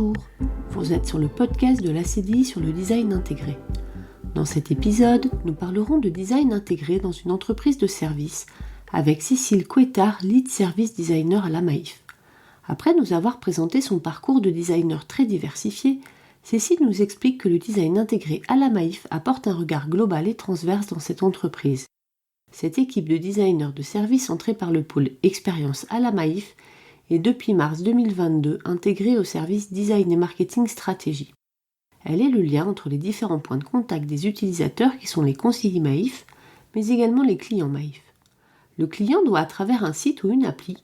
Bonjour, vous êtes sur le podcast de l'ACDI sur le design intégré. Dans cet épisode, nous parlerons de design intégré dans une entreprise de service avec Cécile Couettard, lead service designer à la Maïf. Après nous avoir présenté son parcours de designer très diversifié, Cécile nous explique que le design intégré à la Maïf apporte un regard global et transverse dans cette entreprise. Cette équipe de designers de service entrée par le pôle Expérience à la Maïf est depuis mars 2022 intégrée au service Design et Marketing Stratégie. Elle est le lien entre les différents points de contact des utilisateurs qui sont les conseillers Maïf, mais également les clients Maïf. Le client doit, à travers un site ou une appli,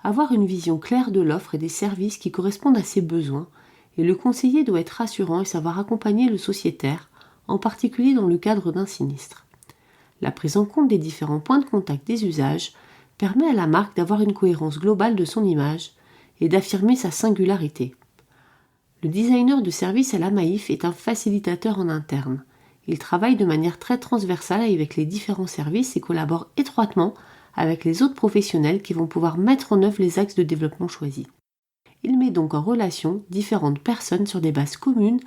avoir une vision claire de l'offre et des services qui correspondent à ses besoins, et le conseiller doit être rassurant et savoir accompagner le sociétaire, en particulier dans le cadre d'un sinistre. La prise en compte des différents points de contact des usages permet à la marque d'avoir une cohérence globale de son image et d'affirmer sa singularité. Le designer de service à la Maïf est un facilitateur en interne. Il travaille de manière très transversale avec les différents services et collabore étroitement avec les autres professionnels qui vont pouvoir mettre en œuvre les axes de développement choisis. Il met donc en relation différentes personnes sur des bases communes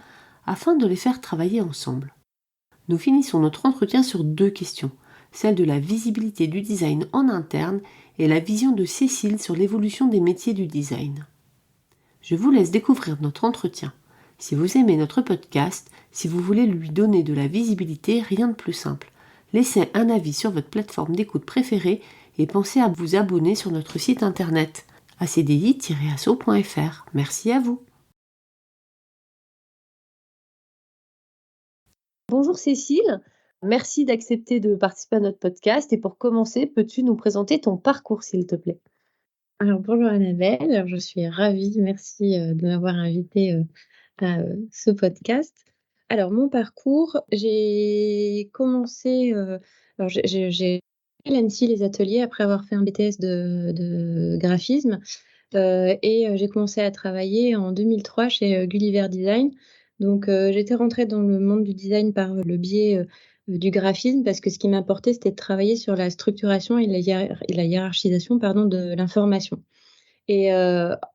afin de les faire travailler ensemble. Nous finissons notre entretien sur 2 questions, celle de la visibilité du design en interne et la vision de Cécile sur l'évolution des métiers du design. Je vous laisse découvrir notre entretien. Si vous aimez notre podcast, si vous voulez lui donner de la visibilité, rien de plus simple. Laissez un avis sur votre plateforme d'écoute préférée et pensez à vous abonner sur notre site internet acdi-asso.fr. Merci à vous. Bonjour Cécile, merci d'accepter de participer à notre podcast et pour commencer, peux-tu nous présenter ton parcours s'il te plaît? Alors bonjour Annabelle, je suis ravie, merci de m'avoir invitée à ce podcast. Alors mon parcours, j'ai commencé, alors j'ai fait l'ANSSI les ateliers après avoir fait un BTS de graphisme et j'ai commencé à travailler en 2003 chez Gulliver Design. Donc j'étais rentrée dans le monde du design par le biais du graphisme parce que ce qui m'importait, c'était de travailler sur la structuration et la hiérarchisation pardon, de l'information. Et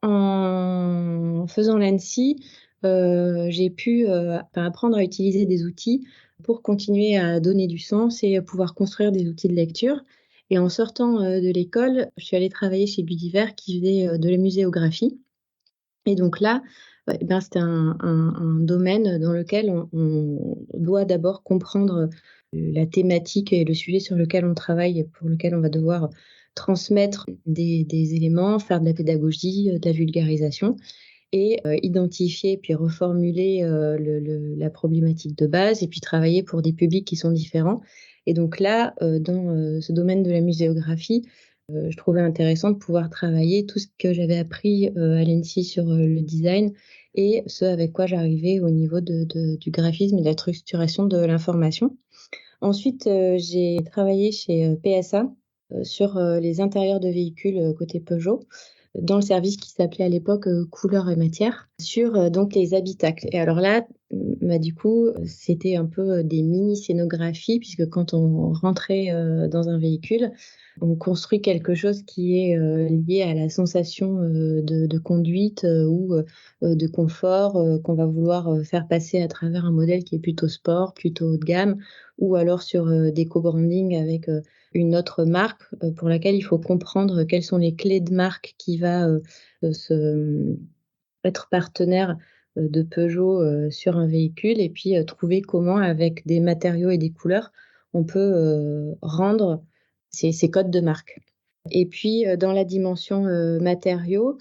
en faisant l'ANSSI, j'ai pu, apprendre à utiliser des outils pour continuer à donner du sens et pouvoir construire des outils de lecture. Et en sortant, de l'école, je suis allée travailler chez Gulliver qui faisait, de la muséographie. Et donc là, ouais, ben, c'était un domaine dans lequel on doit d'abord comprendre, la thématique et le sujet sur lequel on travaille et pour lequel on va devoir transmettre des éléments, faire de la pédagogie, de la vulgarisation et identifier puis reformuler, la problématique de base et puis travailler pour des publics qui sont différents. Et donc là, dans, ce domaine de la muséographie, je trouvais intéressant de pouvoir travailler tout ce que j'avais appris, à l'ANSSI sur, le design et ce avec quoi j'arrivais au niveau du graphisme et de la structuration de l'information. Ensuite, j'ai travaillé chez, PSA, sur, les intérieurs de véhicules, côté Peugeot, dans le service qui s'appelait à l'époque, Couleurs et Matières, sur, donc les habitacles. Et alors là, bah, du coup, c'était un peu, des mini scénographies puisque quand on rentrait, dans un véhicule, on construit quelque chose qui est, lié à la sensation, de conduite, ou, de confort, qu'on va vouloir, faire passer à travers un modèle qui est plutôt sport, plutôt haut de gamme ou alors sur, des co-branding avec, une autre marque, pour laquelle il faut comprendre quelles sont les clés de marque qui va, être partenaire, de Peugeot, sur un véhicule et puis, trouver comment avec des matériaux et des couleurs, on peut, rendre ces codes de marque. Et puis, dans la dimension, matériaux,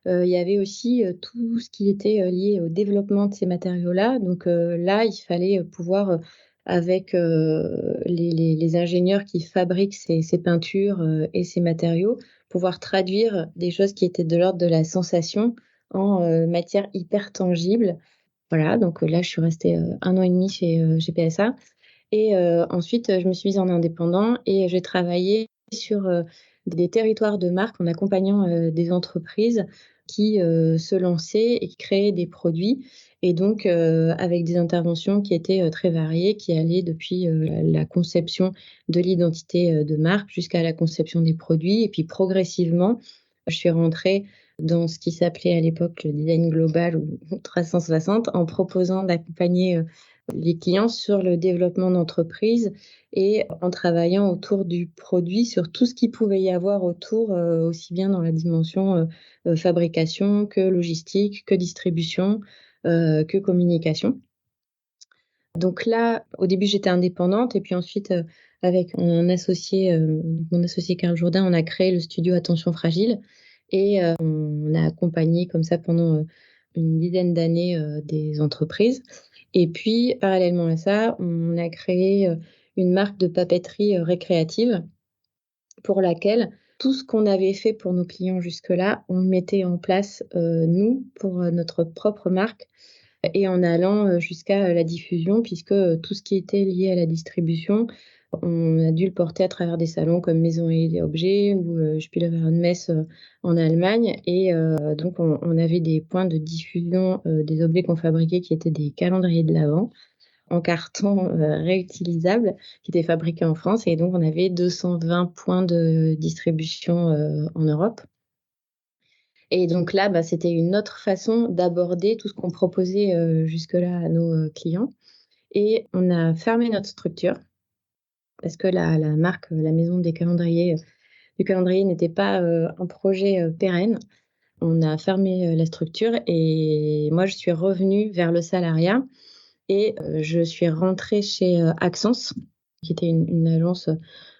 il y avait aussi, tout ce qui était, lié au développement de ces matériaux-là. Donc, là, il fallait, pouvoir, avec, les ingénieurs qui fabriquent ces peintures, et ces matériaux, pouvoir traduire des choses qui étaient de l'ordre de la sensation en, matière hyper tangible. Voilà, donc, là, je suis restée, 1 an et demi chez PSA et ensuite, je me suis mise en indépendant et j'ai travaillé sur, des territoires de marque en accompagnant, des entreprises qui, se lançaient et qui créaient des produits et donc avec des interventions qui étaient, très variées, qui allaient depuis, la conception de l'identité, de marque jusqu'à la conception des produits et puis progressivement, je suis rentrée, dans ce qui s'appelait à l'époque le design global ou 360, en proposant d'accompagner les clients sur le développement d'entreprise et en travaillant autour du produit, sur tout ce qu'il pouvait y avoir autour, aussi bien dans la dimension fabrication que logistique, que distribution, que communication. Donc là, au début, j'étais indépendante et puis ensuite, avec mon associé Karl Jourdain, on a créé le studio Attention Fragile et on a accompagné comme ça pendant, une dizaine d'années, des entreprises et puis parallèlement à ça, on a créé, une marque de papeterie, récréative pour laquelle tout ce qu'on avait fait pour nos clients jusque-là, on le mettait en place, nous, pour, notre propre marque et en allant, jusqu'à, la diffusion puisque, tout ce qui était lié à la distribution, on a dû le porter à travers des salons comme Maison et Objets ou, Spielewarenmesse, en Allemagne et donc on avait des points de diffusion, des objets qu'on fabriquait qui étaient des calendriers de l'Avent en carton, réutilisable qui étaient fabriqués en France et donc on avait 220 points de distribution, en Europe. Et donc là, bah, c'était une autre façon d'aborder tout ce qu'on proposait, jusque-là à nos, clients et on a fermé notre structure parce que la marque, la maison des calendriers, du calendrier n'était pas, un projet, pérenne. On a fermé, la structure et moi, je suis revenue vers le salariat et je suis rentrée chez, Axence, qui était une agence,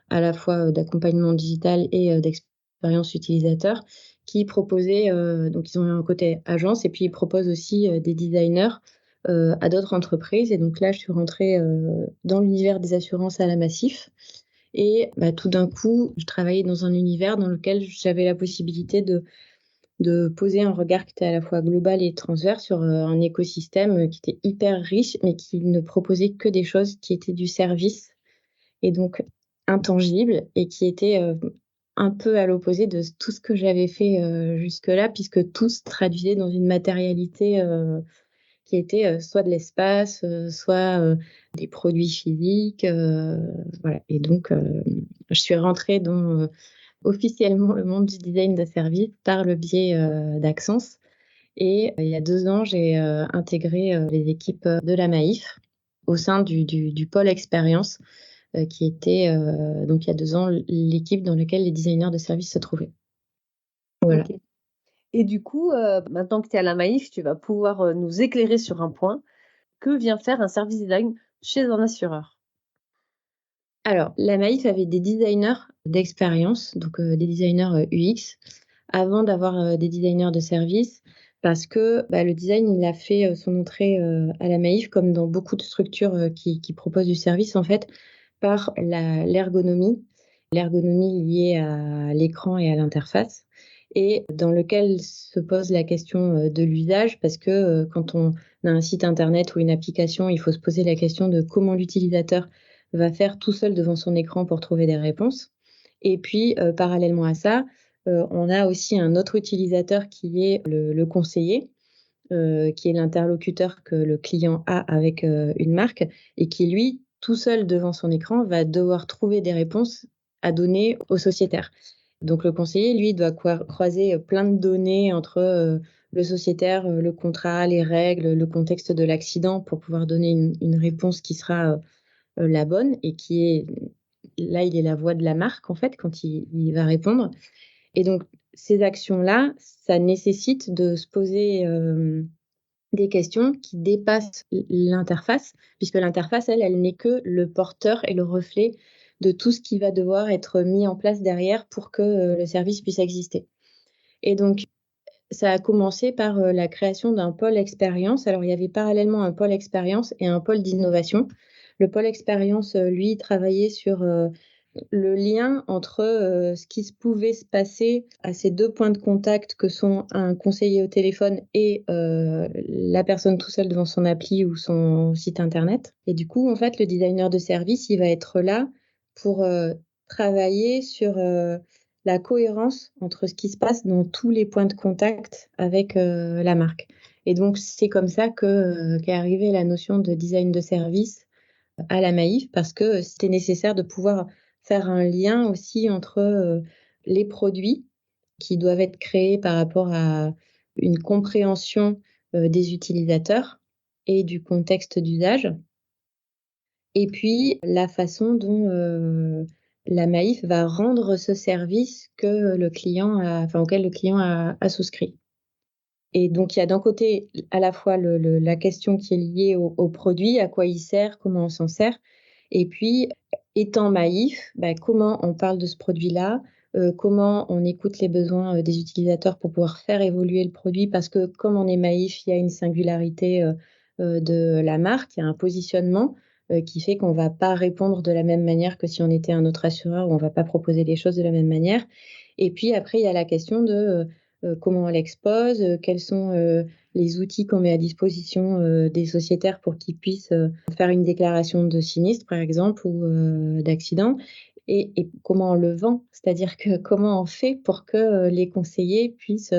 à la fois, d'accompagnement digital et d'expérience utilisateur qui proposait, donc ils ont un côté agence et puis ils proposent aussi, des designers, à d'autres entreprises et donc là, je suis rentrée, dans l'univers des assurances à la Massif et bah, tout d'un coup, je travaillais dans un univers dans lequel j'avais la possibilité de poser un regard qui était à la fois global et transverse sur, un écosystème, qui était hyper riche, mais qui ne proposait que des choses qui étaient du service et donc intangibles et qui étaient, un peu à l'opposé de tout ce que j'avais fait, jusque-là puisque tout se traduisait dans une matérialité, qui était, soit de l'espace, soit, des produits physiques, voilà et donc je suis rentrée dans, officiellement le monde du design de service par le biais, d'Axence et il y a 2 ans, j'ai, intégré, les équipes, de la Maïf au sein du pôle expérience, qui était, donc il y a 2 ans, l'équipe dans laquelle les designers de service se trouvaient. Voilà. OK. Et du coup, maintenant que tu es à la Maïf, tu vas pouvoir, nous éclairer sur un point. Que vient faire un service design chez un assureur? Alors, la Maïf avait des designers d'expérience, donc des designers, UX, avant d'avoir, des designers de service parce que, bah, le design, il a fait, son entrée, à la Maïf comme dans beaucoup de structures, qui proposent du service, en fait, par l'ergonomie. L'ergonomie liée à l'écran et à l'interface et dans lequel se pose la question, de l'usage parce que, quand on a un site internet ou une application, il faut se poser la question de comment l'utilisateur va faire tout seul devant son écran pour trouver des réponses. Et puis, parallèlement à ça, on a aussi un autre utilisateur qui est le conseiller, qui est l'interlocuteur que le client a avec, une marque et qui lui, tout seul devant son écran, va devoir trouver des réponses à donner au sociétaire. Donc le conseiller, lui, doit croiser, plein de données entre, le sociétaire, le contrat, les règles, le contexte de l'accident pour pouvoir donner une réponse qui sera, la bonne et qui est là, il est la voix de la marque, en fait, quand il va répondre et donc ces actions-là, ça nécessite de se poser, des questions qui dépassent l'interface, puisque l'interface, elle n'est que le porteur et le reflet de tout ce qui va devoir être mis en place derrière pour que, le service puisse exister et donc ça a commencé par, la création d'un pôle expérience. Alors, il y avait parallèlement un pôle expérience et un pôle d'innovation. Le pôle expérience, lui, travaillait sur, le lien entre, ce qui se pouvait se passer à ces 2 points de contact que sont un conseiller au téléphone et la personne tout seul devant son appli ou son site internet et du coup, en fait, le designer de service, il va être là pour, travailler sur, la cohérence entre ce qui se passe dans tous les points de contact avec, la marque et donc c'est comme ça qu'est arrivée la notion de design de service à la Maïf parce que c'était nécessaire de pouvoir faire un lien aussi entre, les produits qui doivent être créés par rapport à une compréhension des utilisateurs et du contexte d'usage. Et puis la façon dont la Maïf va rendre ce service que le client auquel le client a souscrit. Et donc il y a d'un côté à la fois la question qui est liée au produit, à quoi il sert, comment on s'en sert, et puis étant Maïf, comment on parle de ce produit-là, comment on écoute les besoins des utilisateurs pour pouvoir faire évoluer le produit, parce que comme on est Maïf, il y a une singularité de la marque, il y a un positionnement qui fait qu'on ne va pas répondre de la même manière que si on était un autre assureur, ou on ne va pas proposer les choses de la même manière. Et puis après, il y a la question de comment on l'expose, quels sont les outils qu'on met à disposition des sociétaires pour qu'ils puissent faire une déclaration de sinistre, par exemple, ou d'accident, et comment on le vend, c'est-à-dire que comment on fait pour que les conseillers puissent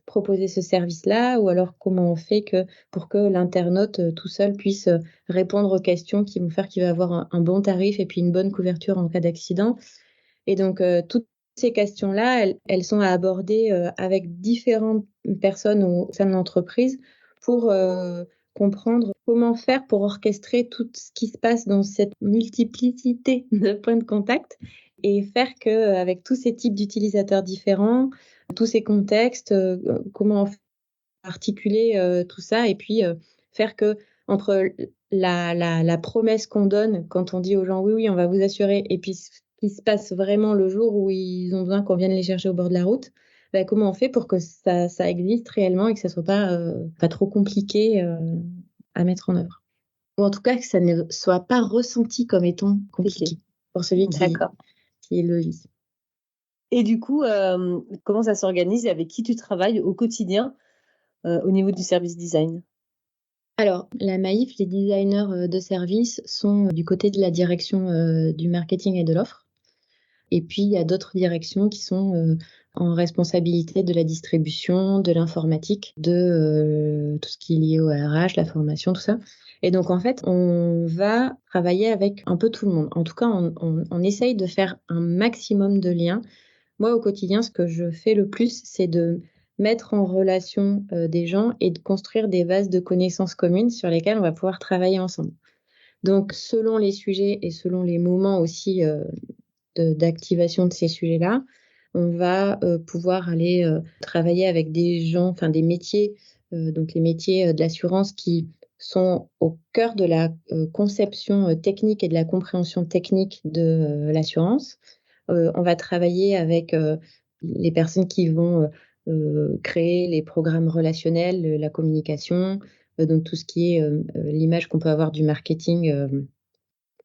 proposer ce service-là, ou alors comment on fait pour que l'internaute tout seul puisse répondre aux questions qui vont faire qu'il va avoir un bon tarif et puis une bonne couverture en cas d'accident. Et donc, toutes ces questions-là, elles sont à aborder avec différentes personnes au sein de l'entreprise pour comprendre comment faire pour orchestrer tout ce qui se passe dans cette multiplicité de points de contact, et faire qu'avec tous ces types d'utilisateurs différents, tous ces contextes, comment articuler tout ça, et puis faire que entre la promesse qu'on donne quand on dit aux gens oui, oui, on va vous assurer, et puis ce qui se passe vraiment le jour où ils ont besoin qu'on vienne les chercher au bord de la route, comment on fait pour que ça existe réellement et que ça soit pas trop compliqué à mettre en œuvre. Ou en tout cas que ça ne soit pas ressenti comme étant compliqué pour celui qui le vit. Et du coup, comment ça s'organise et avec qui tu travailles au quotidien au niveau du service design? Alors, la Maïf, les designers de service sont du côté de la direction du marketing et de l'offre. Et puis, il y a d'autres directions qui sont en responsabilité de la distribution, de l'informatique, de tout ce qui est lié au RH, la formation, tout ça. Et donc, en fait, on va travailler avec un peu tout le monde. En tout cas, on essaye de faire un maximum de liens. Moi, au quotidien, ce que je fais le plus, c'est de mettre en relation des gens et de construire des bases de connaissances communes sur lesquelles on va pouvoir travailler ensemble. Donc, selon les sujets et selon les moments aussi d'activation de ces sujets-là, on va pouvoir aller travailler avec des gens, enfin des métiers, donc les métiers de l'assurance qui sont au cœur de la conception technique et de la compréhension technique de l'assurance. On va travailler avec les personnes qui vont créer les programmes relationnels, la communication, donc tout ce qui est l'image qu'on peut avoir du marketing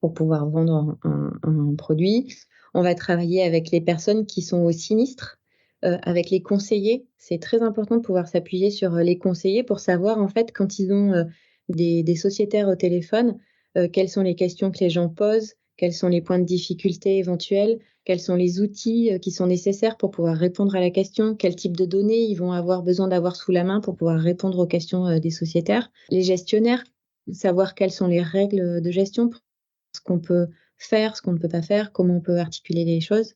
pour pouvoir vendre un produit. On va travailler avec les personnes qui sont au sinistre, avec les conseillers. C'est très important de pouvoir s'appuyer sur les conseillers pour savoir, en fait, quand ils ont des sociétaires au téléphone, quelles sont les questions que les gens posent, quels sont les points de difficulté éventuels, quels sont les outils qui sont nécessaires pour pouvoir répondre à la question, quel type de données ils vont avoir besoin d'avoir sous la main pour pouvoir répondre aux questions des sociétaires. Les gestionnaires, savoir quelles sont les règles de gestion, ce qu'on peut faire, ce qu'on ne peut pas faire, comment on peut articuler les choses.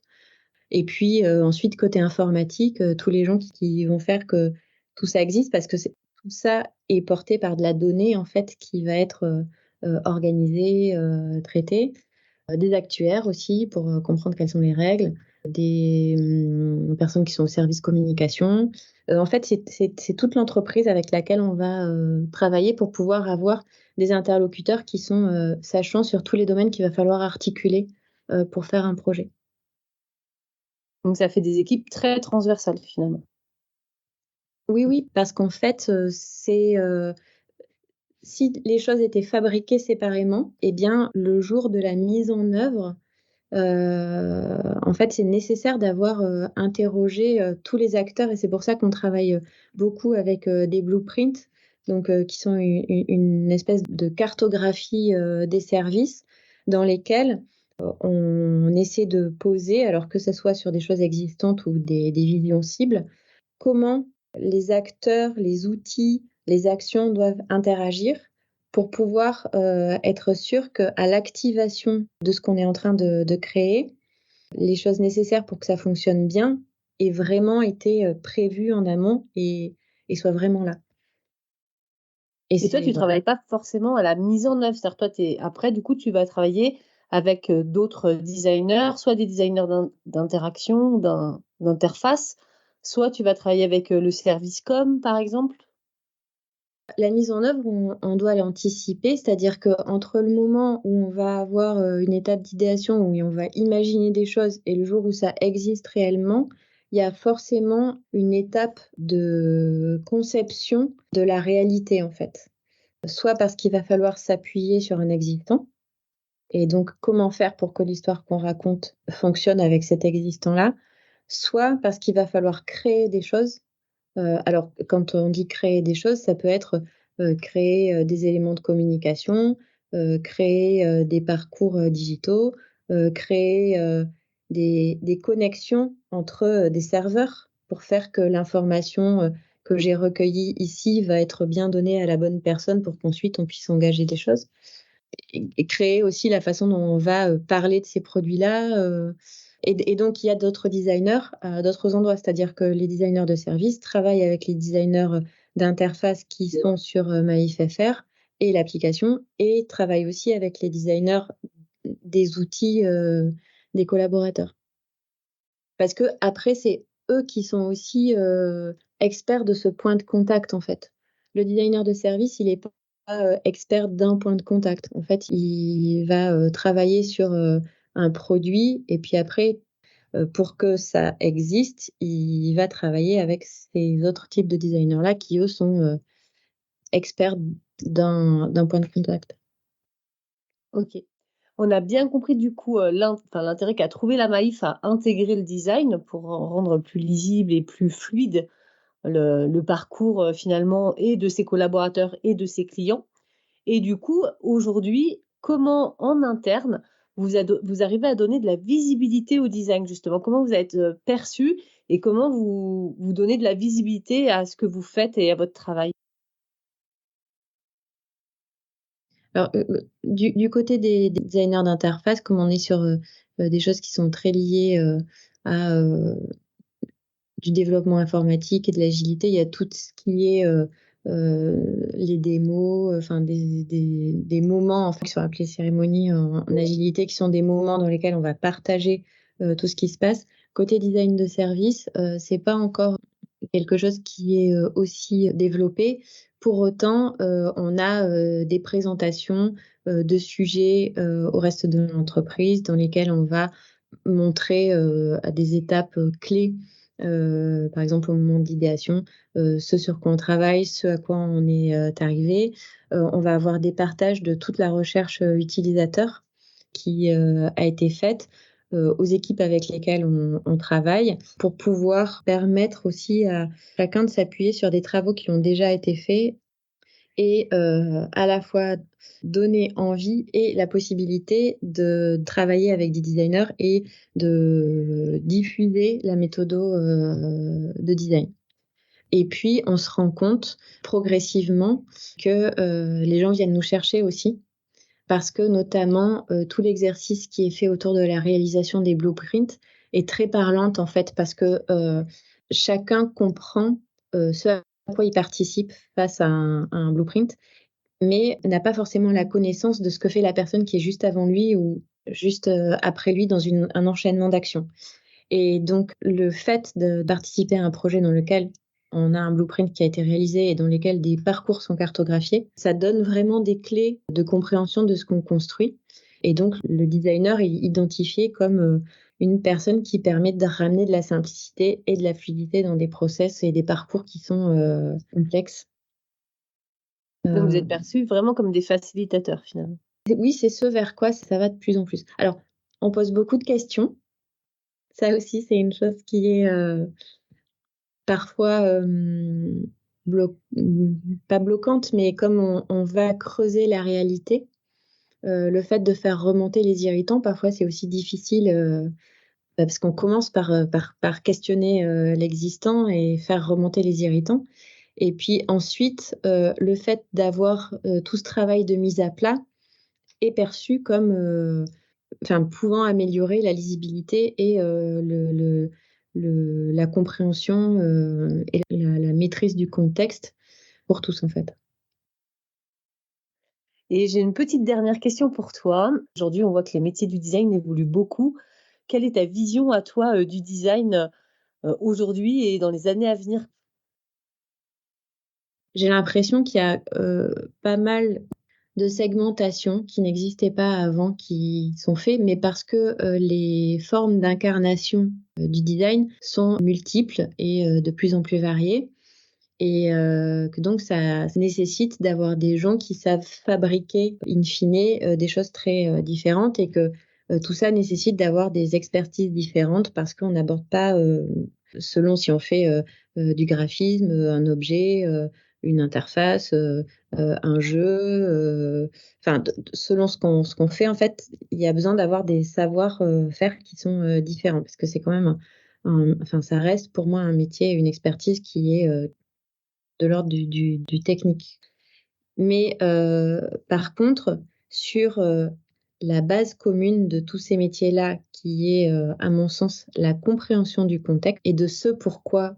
Et puis ensuite, côté informatique, tous les gens qui vont faire que tout ça existe, parce que tout ça est porté par de la donnée, en fait, qui va être organisée, traitée. Des actuaires aussi pour comprendre quelles sont les règles, des personnes qui sont au service communication. En fait, c'est toute l'entreprise avec laquelle on va travailler pour pouvoir avoir des interlocuteurs qui sont sachants sur tous les domaines qu'il va falloir articuler pour faire un projet. Donc ça fait des équipes très transversales finalement. Oui, parce qu'en fait, si les choses étaient fabriquées séparément, eh bien, le jour de la mise en œuvre, en fait, c'est nécessaire d'avoir interrogé tous les acteurs, et c'est pour ça qu'on travaille beaucoup avec des blueprints, donc qui sont une espèce de cartographie des services dans lesquels on essaie de poser, alors que ce soit sur des choses existantes ou des visions cibles, comment les acteurs, les outils, les actions doivent interagir pour pouvoir être sûr qu'à l'activation de ce qu'on est en train de créer, les choses nécessaires pour que ça fonctionne bien ait vraiment été prévu en amont et soit vraiment là. Et toi, tu ne travailles pas forcément à la mise en œuvre. C'est-à-dire, toi, après, du coup, tu vas travailler avec d'autres designers, soit des designers d'interaction, d'interface, soit tu vas travailler avec le service com, par exemple. La mise en œuvre, on doit l'anticiper, c'est-à-dire qu'entre le moment où on va avoir une étape d'idéation, où on va imaginer des choses, et le jour où ça existe réellement, il y a forcément une étape de conception de la réalité, en fait. Soit parce qu'il va falloir s'appuyer sur un existant, et donc comment faire pour que l'histoire qu'on raconte fonctionne avec cet existant-là, soit parce qu'il va falloir créer des choses. Alors, quand on dit créer des choses, ça peut être créer des éléments de communication, créer des parcours digitaux, créer des connexions entre des serveurs pour faire que l'information que j'ai recueillie ici va être bien donnée à la bonne personne pour qu'ensuite on puisse engager des choses. Et créer aussi la façon dont on va parler de ces produits-là. Et donc, il y a d'autres designers à d'autres endroits, c'est-à-dire que les designers de service travaillent avec les designers d'interface qui sont sur MaïfFR et l'application, et travaillent aussi avec les designers des outils des collaborateurs. Parce que après, c'est eux qui sont aussi experts de ce point de contact, en fait. Le designer de service, il n'est pas expert d'un point de contact. En fait, il va travailler sur un produit, et puis après, pour que ça existe, il va travailler avec ces autres types de designers-là qui, eux, sont experts d'un point de contact. Ok. On a bien compris du coup l'intérêt qu'a trouvé la Maïf à intégrer le design pour rendre plus lisible et plus fluide le parcours finalement et de ses collaborateurs et de ses clients. Et du coup, aujourd'hui, comment en interne vous arrivez à donner de la visibilité au design justement? Comment vous êtes perçu et comment vous donnez de la visibilité à ce que vous faites et à votre travail? Alors, du côté des designers d'interface, comme on est sur des choses qui sont très liées à du développement informatique et de l'agilité, il y a tout ce qui est les démos, enfin des moments en fait, qui sont appelés cérémonies en agilité, qui sont des moments dans lesquels on va partager tout ce qui se passe. Côté design de service, c'est pas encore quelque chose qui est aussi développé. Pour autant, on a des présentations de sujets au reste de l'entreprise dans lesquelles on va montrer à des étapes clés, par exemple au moment de l'idéation, ce sur quoi on travaille, ce à quoi on est arrivé. On va avoir des partages de toute la recherche utilisateur qui a été faite aux équipes avec lesquelles on travaille, pour pouvoir permettre aussi à chacun de s'appuyer sur des travaux qui ont déjà été faits et à la fois donner envie et la possibilité de travailler avec des designers et de diffuser la méthode de design. Et puis, on se rend compte progressivement que les gens viennent nous chercher aussi, parce que notamment tout l'exercice qui est fait autour de la réalisation des blueprints est très parlante en fait, parce que chacun comprend ce à quoi il participe face à un blueprint, mais n'a pas forcément la connaissance de ce que fait la personne qui est juste avant lui ou juste après lui dans un enchaînement d'actions. Et donc, le fait de participer à un projet dans lequel on a un blueprint qui a été réalisé et dans lequel des parcours sont cartographiés, ça donne vraiment des clés de compréhension de ce qu'on construit. Et donc, le designer est identifié comme une personne qui permet de ramener de la simplicité et de la fluidité dans des process et des parcours qui sont complexes. Donc vous êtes perçus vraiment comme des facilitateurs finalement. Oui, c'est ce vers quoi ça va de plus en plus. Alors, on pose beaucoup de questions. Ça aussi, c'est une chose qui est parfois pas bloquante, mais comme on va creuser la réalité, le fait de faire remonter les irritants, parfois c'est aussi difficile, parce qu'on commence par questionner l'existant et faire remonter les irritants. Et puis ensuite, le fait d'avoir tout ce travail de mise à plat est perçu comme pouvant améliorer la lisibilité et la compréhension et la maîtrise du contexte pour tous en fait. Et j'ai une petite dernière question pour toi. Aujourd'hui, on voit que les métiers du design évoluent beaucoup. Quelle est ta vision à toi du design aujourd'hui et dans les années à venir? J'ai l'impression qu'il y a pas mal de segmentation qui n'existaient pas avant, qui sont faits, mais parce que les formes d'incarnation du design sont multiples et de plus en plus variées. Et que donc ça nécessite d'avoir des gens qui savent fabriquer in fine des choses très différentes et que tout ça nécessite d'avoir des expertises différentes parce qu'on n'aborde pas selon si on fait du graphisme, un objet, une interface, un jeu, enfin selon ce qu'on fait en fait, il y a besoin d'avoir des savoir faire qui sont différents parce que c'est quand même enfin ça reste pour moi un métier, une expertise qui est de l'ordre du technique. Mais par contre, sur la base commune de tous ces métiers-là, qui est, à mon sens, la compréhension du contexte et de ce pourquoi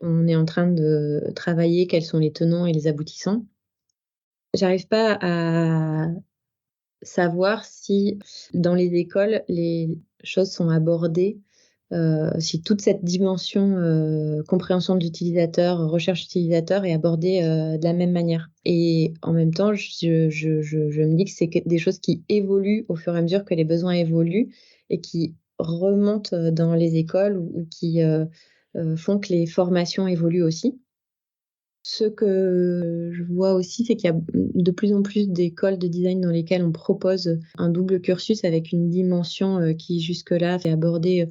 on est en train de travailler, quels sont les tenants et les aboutissants, j'arrive pas à savoir si dans les écoles, les choses sont abordées, si toute cette dimension, compréhension de l'utilisateur, recherche utilisateur est abordée, de la même manière. Et en même temps, je me dis que c'est des choses qui évoluent au fur et à mesure que les besoins évoluent et qui remontent, dans les écoles ou qui, font que les formations évoluent aussi. Ce que je vois aussi, c'est qu'il y a de plus en plus d'écoles de design dans lesquelles on propose un double cursus avec une dimension qui jusque-là est abordée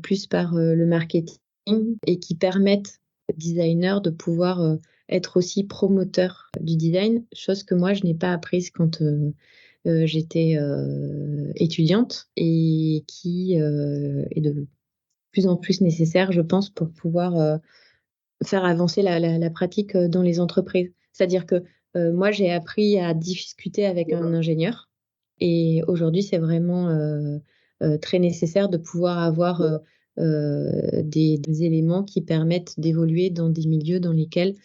plus par le marketing et qui permettent aux designers de pouvoir être aussi promoteurs du design, chose que moi je n'ai pas apprise quand j'étais étudiante et qui est de plus en plus nécessaire, je pense, pour pouvoir faire avancer la pratique, dans les entreprises. C'est-à-dire que, moi, j'ai appris à discuter avec un ingénieur et aujourd'hui, c'est vraiment, très nécessaire de pouvoir avoir, des éléments qui permettent d'évoluer dans des milieux dans lesquels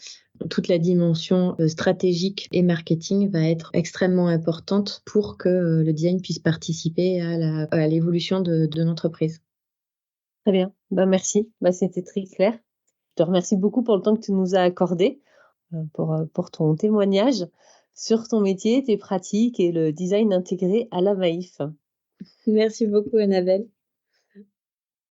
toute la dimension, stratégique et marketing va être extrêmement importante pour que, le design puisse participer à l'évolution de l'entreprise. Très bien, merci. C'était très clair. Je te remercie beaucoup pour le temps que tu nous as accordé, pour ton témoignage sur ton métier, tes pratiques et le design intégré à la Maïf. Merci beaucoup, Annabelle.